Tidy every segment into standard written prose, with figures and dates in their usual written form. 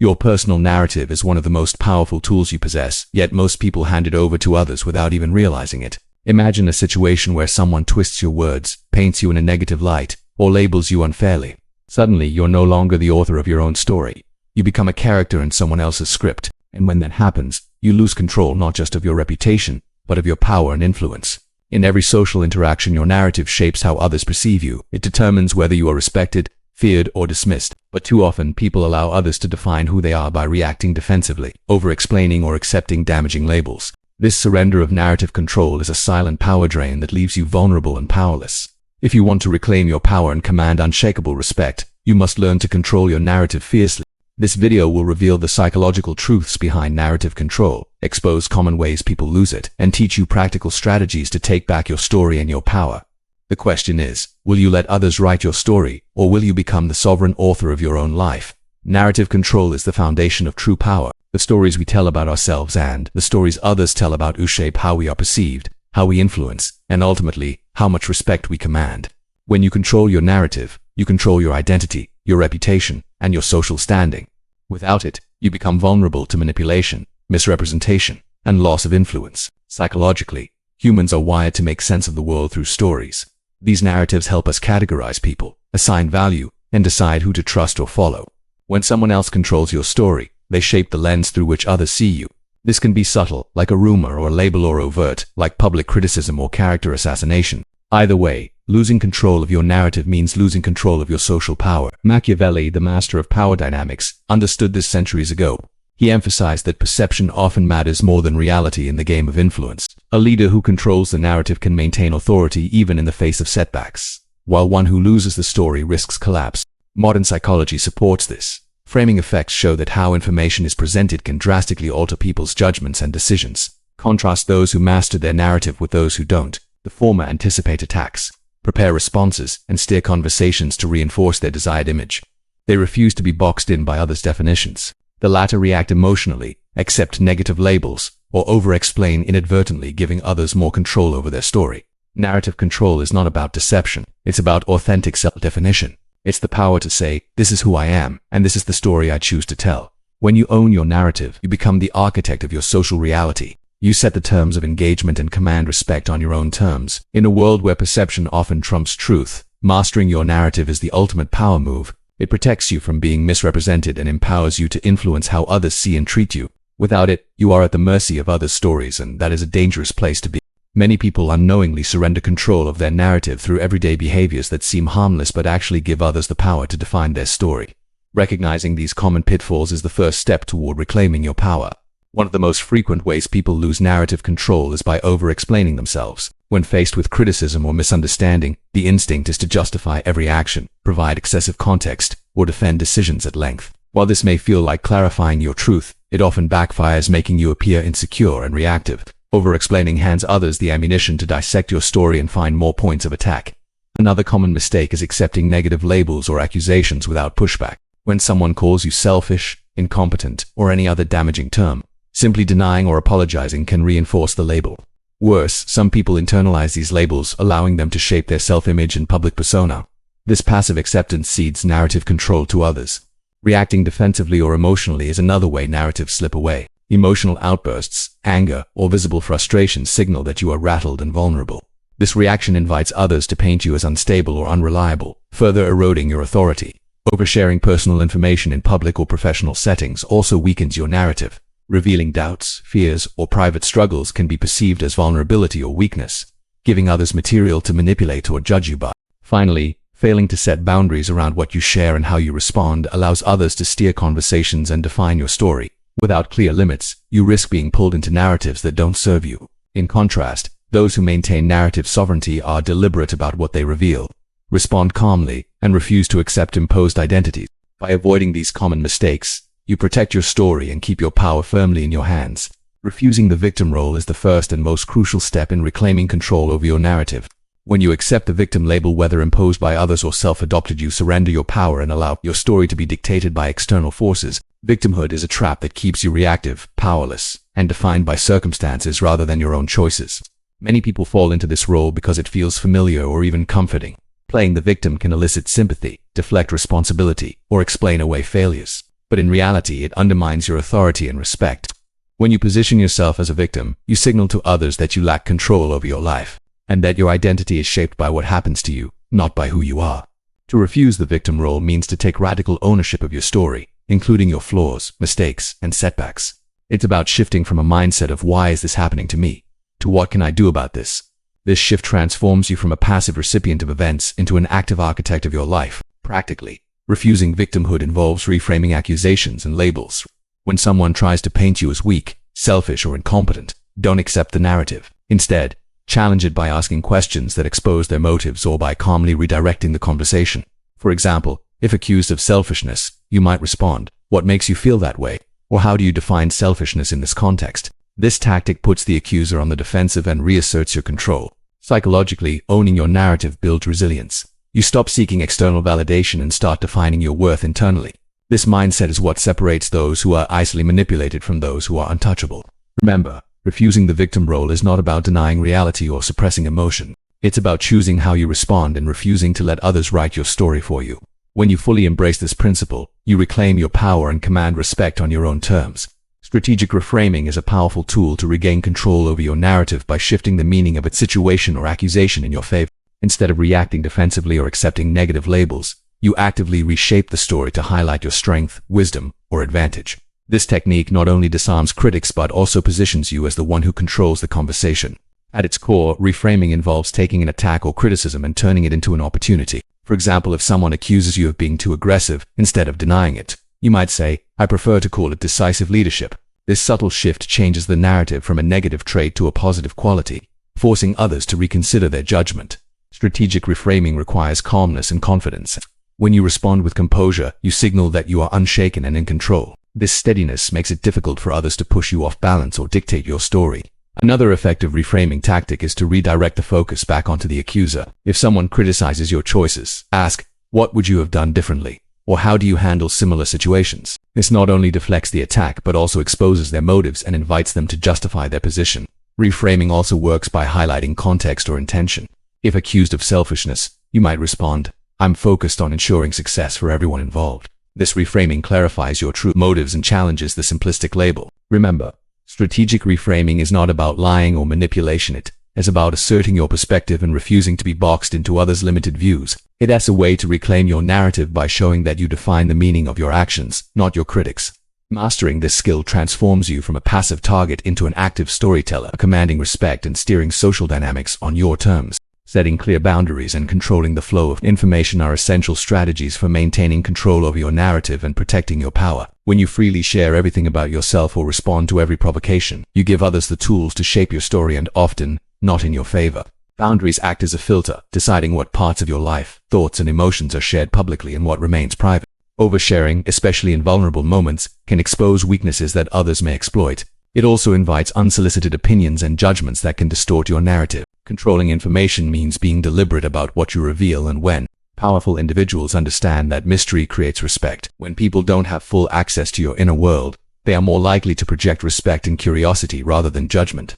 Your personal narrative is one of the most powerful tools you possess, yet most people hand it over to others without even realizing it. Imagine a situation where someone twists your words, paints you in a negative light, or labels you unfairly. Suddenly, you're no longer the author of your own story. You become a character in someone else's script, and when that happens, you lose control not just of your reputation, but of your power and influence. In every social interaction, your narrative shapes how others perceive you. It determines whether you are respected, feared, or dismissed. But too often, people allow others to define who they are by reacting defensively, over-explaining, or accepting damaging labels. This surrender of narrative control is a silent power drain that leaves you vulnerable and powerless. If you want to reclaim your power and command unshakable respect, you must learn to control your narrative fiercely. This video will reveal the psychological truths behind narrative control, expose common ways people lose it, and teach you practical strategies to take back your story and your power. The question is, will you let others write your story, or will you become the sovereign author of your own life? Narrative control is the foundation of true power. The stories we tell about ourselves and the stories others tell about us shape how we are perceived, how we influence, and ultimately, how much respect we command. When you control your narrative, you control your identity, your reputation, and your social standing. Without it, you become vulnerable to manipulation, misrepresentation, and loss of influence. Psychologically, humans are wired to make sense of the world through stories. These narratives help us categorize people, assign value, and decide who to trust or follow. When someone else controls your story, they shape the lens through which others see you. This can be subtle, like a rumor or a label, or overt, like public criticism or character assassination. Either way, losing control of your narrative means losing control of your social power. Machiavelli, the master of power dynamics, understood this centuries ago. He emphasized that perception often matters more than reality in the game of influence. A leader who controls the narrative can maintain authority even in the face of setbacks, while one who loses the story risks collapse. Modern psychology supports this. Framing effects show that how information is presented can drastically alter people's judgments and decisions. Contrast those who master their narrative with those who don't. The former anticipate attacks, prepare responses, and steer conversations to reinforce their desired image. They refuse to be boxed in by others' definitions. The latter react emotionally, accept negative labels, or over-explain inadvertently, giving others more control over their story. Narrative control is not about deception. It's about authentic self-definition. It's the power to say, this is who I am, and this is the story I choose to tell. When you own your narrative, you become the architect of your social reality. You set the terms of engagement and command respect on your own terms. In a world where perception often trumps truth, mastering your narrative is the ultimate power move. It protects you from being misrepresented and empowers you to influence how others see and treat you. Without it, you are at the mercy of others' stories, and that is a dangerous place to be. Many people unknowingly surrender control of their narrative through everyday behaviors that seem harmless but actually give others the power to define their story. Recognizing these common pitfalls is the first step toward reclaiming your power. One of the most frequent ways people lose narrative control is by over-explaining themselves. When faced with criticism or misunderstanding, the instinct is to justify every action, provide excessive context, or defend decisions at length. While this may feel like clarifying your truth, it often backfires, making you appear insecure and reactive. Over-explaining hands others the ammunition to dissect your story and find more points of attack. Another common mistake is accepting negative labels or accusations without pushback. When someone calls you selfish, incompetent, or any other damaging term, simply denying or apologizing can reinforce the label. Worse, some people internalize these labels, allowing them to shape their self-image and public persona. This passive acceptance cedes narrative control to others. Reacting defensively or emotionally is another way narratives slip away. Emotional outbursts, anger, or visible frustration signal that you are rattled and vulnerable. This reaction invites others to paint you as unstable or unreliable, further eroding your authority. Oversharing personal information in public or professional settings also weakens your narrative. Revealing doubts, fears, or private struggles can be perceived as vulnerability or weakness, giving others material to manipulate or judge you by. Finally, failing to set boundaries around what you share and how you respond allows others to steer conversations and define your story. Without clear limits, you risk being pulled into narratives that don't serve you. In contrast, those who maintain narrative sovereignty are deliberate about what they reveal, respond calmly, and refuse to accept imposed identities. By avoiding these common mistakes, you protect your story and keep your power firmly in your hands. Refusing the victim role is the first and most crucial step in reclaiming control over your narrative. When you accept the victim label, whether imposed by others or self-adopted, you surrender your power and allow your story to be dictated by external forces. Victimhood is a trap that keeps you reactive, powerless, and defined by circumstances rather than your own choices. Many people fall into this role because it feels familiar or even comforting. Playing the victim can elicit sympathy, deflect responsibility, or explain away failures. but in reality it undermines your authority and respect. When you position yourself as a victim, you signal to others that you lack control over your life, and that your identity is shaped by what happens to you, not by who you are. To refuse the victim role means to take radical ownership of your story, including your flaws, mistakes, and setbacks. It's about shifting from a mindset of "why is this happening to me?" to "what can I do about this?" This shift transforms you from a passive recipient of events into an active architect of your life. Practically, refusing victimhood involves reframing accusations and labels. When someone tries to paint you as weak, selfish, or incompetent, don't accept the narrative. Instead, challenge it by asking questions that expose their motives or by calmly redirecting the conversation. For example, if accused of selfishness, you might respond, "What makes you feel that way?" Or "How do you define selfishness in this context?" This tactic puts the accuser on the defensive and reasserts your control. Psychologically, owning your narrative builds resilience. You stop seeking external validation and start defining your worth internally. This mindset is what separates those who are easily manipulated from those who are untouchable. Remember, refusing the victim role is not about denying reality or suppressing emotion. It's about choosing how you respond and refusing to let others write your story for you. When you fully embrace this principle, you reclaim your power and command respect on your own terms. Strategic reframing is a powerful tool to regain control over your narrative by shifting the meaning of its situation or accusation in your favor. Instead of reacting defensively or accepting negative labels, you actively reshape the story to highlight your strength, wisdom, or advantage. This technique not only disarms critics but also positions you as the one who controls the conversation. At its core, reframing involves taking an attack or criticism and turning it into an opportunity. For example, if someone accuses you of being too aggressive, instead of denying it, you might say, "I prefer to call it decisive leadership." This subtle shift changes the narrative from a negative trait to a positive quality, forcing others to reconsider their judgment. Strategic reframing requires calmness and confidence. When you respond with composure, you signal that you are unshaken and in control. This steadiness makes it difficult for others to push you off balance or dictate your story. Another effective reframing tactic is to redirect the focus back onto the accuser. If someone criticizes your choices, ask, "What would you have done differently?" Or "How do you handle similar situations?" This not only deflects the attack but also exposes their motives and invites them to justify their position. Reframing also works by highlighting context or intention. If accused of selfishness, you might respond, "I'm focused on ensuring success for everyone involved." This reframing clarifies your true motives and challenges the simplistic label. Remember, strategic reframing is not about lying or manipulation. It is about asserting your perspective and refusing to be boxed into others' limited views. It is a way to reclaim your narrative by showing that you define the meaning of your actions, not your critics. Mastering this skill transforms you from a passive target into an active storyteller, commanding respect and steering social dynamics on your terms. Setting clear boundaries and controlling the flow of information are essential strategies for maintaining control over your narrative and protecting your power. When you freely share everything about yourself or respond to every provocation, you give others the tools to shape your story and often, not in your favor. Boundaries act as a filter, deciding what parts of your life, thoughts, and emotions are shared publicly and what remains private. Oversharing, especially in vulnerable moments, can expose weaknesses that others may exploit. It also invites unsolicited opinions and judgments that can distort your narrative. Controlling information means being deliberate about what you reveal and when. Powerful individuals understand that mystery creates respect. When people don't have full access to your inner world, they are more likely to project respect and curiosity rather than judgment.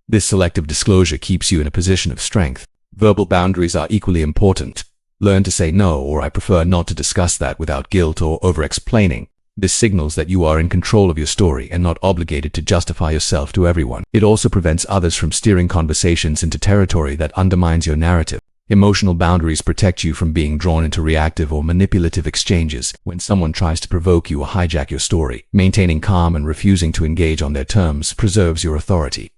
This selective disclosure keeps you in a position of strength. Verbal boundaries are equally important. Learn to say no or "I prefer not to discuss that" without guilt or over-explaining. This signals that you are in control of your story and not obligated to justify yourself to everyone. It also prevents others from steering conversations into territory that undermines your narrative. Emotional boundaries protect you from being drawn into reactive or manipulative exchanges. When someone tries to provoke you or hijack your story, maintaining calm and refusing to engage on their terms preserves your authority.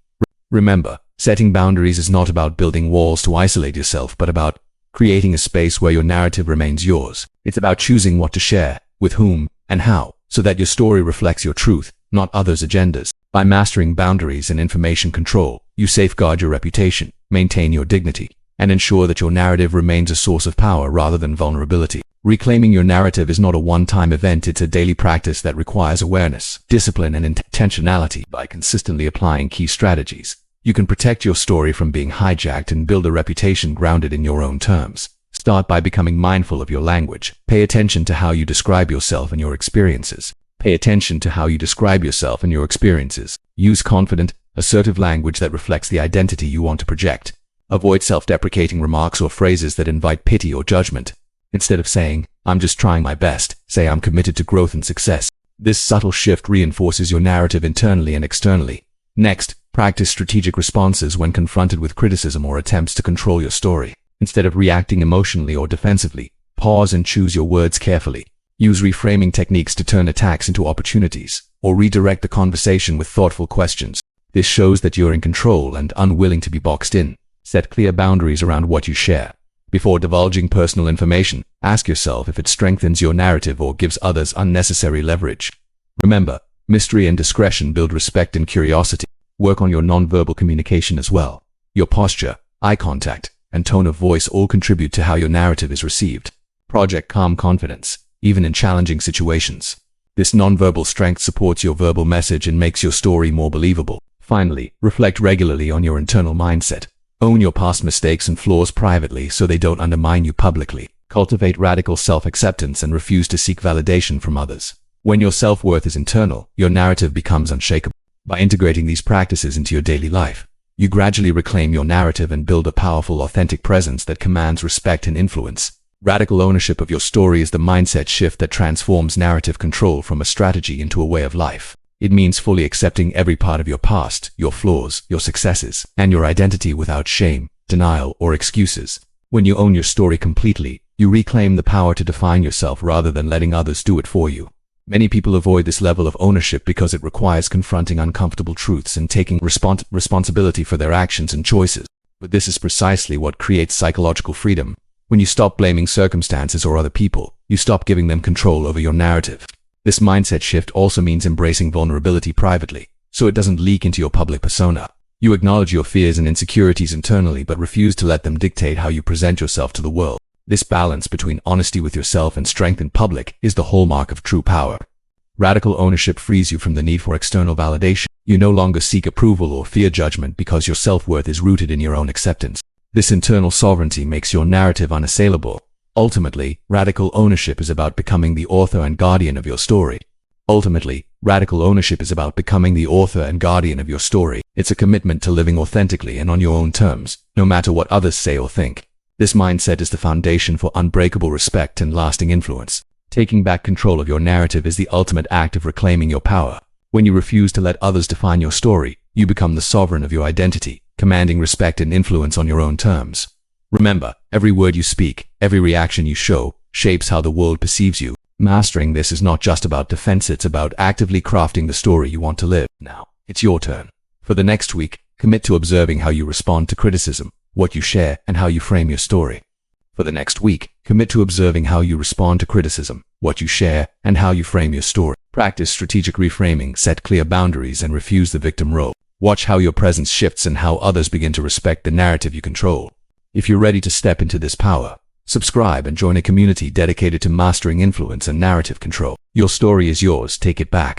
Remember, setting boundaries is not about building walls to isolate yourself, but about creating a space where your narrative remains yours. It's about choosing what to share, with whom, and how, so that your story reflects your truth, not others' agendas. By mastering boundaries and information control, you safeguard your reputation, maintain your dignity, and ensure that your narrative remains a source of power rather than vulnerability. Reclaiming your narrative is not a one-time event. It's a daily practice that requires awareness, discipline, and intentionality. By consistently applying key strategies, you can protect your story from being hijacked and build a reputation grounded in your own terms. Start by becoming mindful of your language. Pay attention to how you describe yourself and your experiences. Use confident, assertive language that reflects the identity you want to project. Avoid self-deprecating remarks or phrases that invite pity or judgment. Instead of saying, "I'm just trying my best," say, "I'm committed to growth and success." This subtle shift reinforces your narrative internally and externally. Next, practice strategic responses when confronted with criticism or attempts to control your story. Instead of reacting emotionally or defensively, pause and choose your words carefully. Use reframing techniques to turn attacks into opportunities, or redirect the conversation with thoughtful questions. This shows that you're in control and unwilling to be boxed in. Set clear boundaries around what you share. Before divulging personal information, ask yourself if it strengthens your narrative or gives others unnecessary leverage. Remember, mystery and discretion build respect and curiosity. Work on your nonverbal communication as well. Your posture, eye contact, and tone of voice all contribute to how your narrative is received. Project calm confidence, even in challenging situations. This nonverbal strength supports your verbal message and makes your story more believable. Finally, reflect regularly on your internal mindset. Own your past mistakes and flaws privately so they don't undermine you publicly. Cultivate radical self-acceptance and refuse to seek validation from others. When your self-worth is internal, your narrative becomes unshakable. By integrating these practices into your daily life, you gradually reclaim your narrative and build a powerful, authentic presence that commands respect and influence. Radical ownership of your story is the mindset shift that transforms narrative control from a strategy into a way of life. It means fully accepting every part of your past, your flaws, your successes, and your identity without shame, denial, or excuses. When you own your story completely, you reclaim the power to define yourself rather than letting others do it for you. Many people avoid this level of ownership because it requires confronting uncomfortable truths and taking responsibility for their actions and choices. But this is precisely what creates psychological freedom. When you stop blaming circumstances or other people, you stop giving them control over your narrative. This mindset shift also means embracing vulnerability privately, so it doesn't leak into your public persona. You acknowledge your fears and insecurities internally but refuse to let them dictate how you present yourself to the world. This balance between honesty with yourself and strength in public is the hallmark of true power. Radical ownership frees you from the need for external validation. You no longer seek approval or fear judgment because your self-worth is rooted in your own acceptance. This internal sovereignty makes your narrative unassailable. Ultimately, radical ownership is about becoming the author and guardian of your story. It's a commitment to living authentically and on your own terms, no matter what others say or think. This mindset is the foundation for unbreakable respect and lasting influence. Taking back control of your narrative is the ultimate act of reclaiming your power. When you refuse to let others define your story, you become the sovereign of your identity, commanding respect and influence on your own terms. Remember, every word you speak, every reaction you show, shapes how the world perceives you. Mastering this is not just about defense, it's about actively crafting the story you want to live. Now, it's your turn. For the next week, commit to observing how you respond to criticism, what you share, and how you frame your story. Practice strategic reframing, set clear boundaries, and refuse the victim role. Watch how your presence shifts and how others begin to respect the narrative you control. If you're ready to step into this power, subscribe and join a community dedicated to mastering influence and narrative control. Your story is yours, take it back.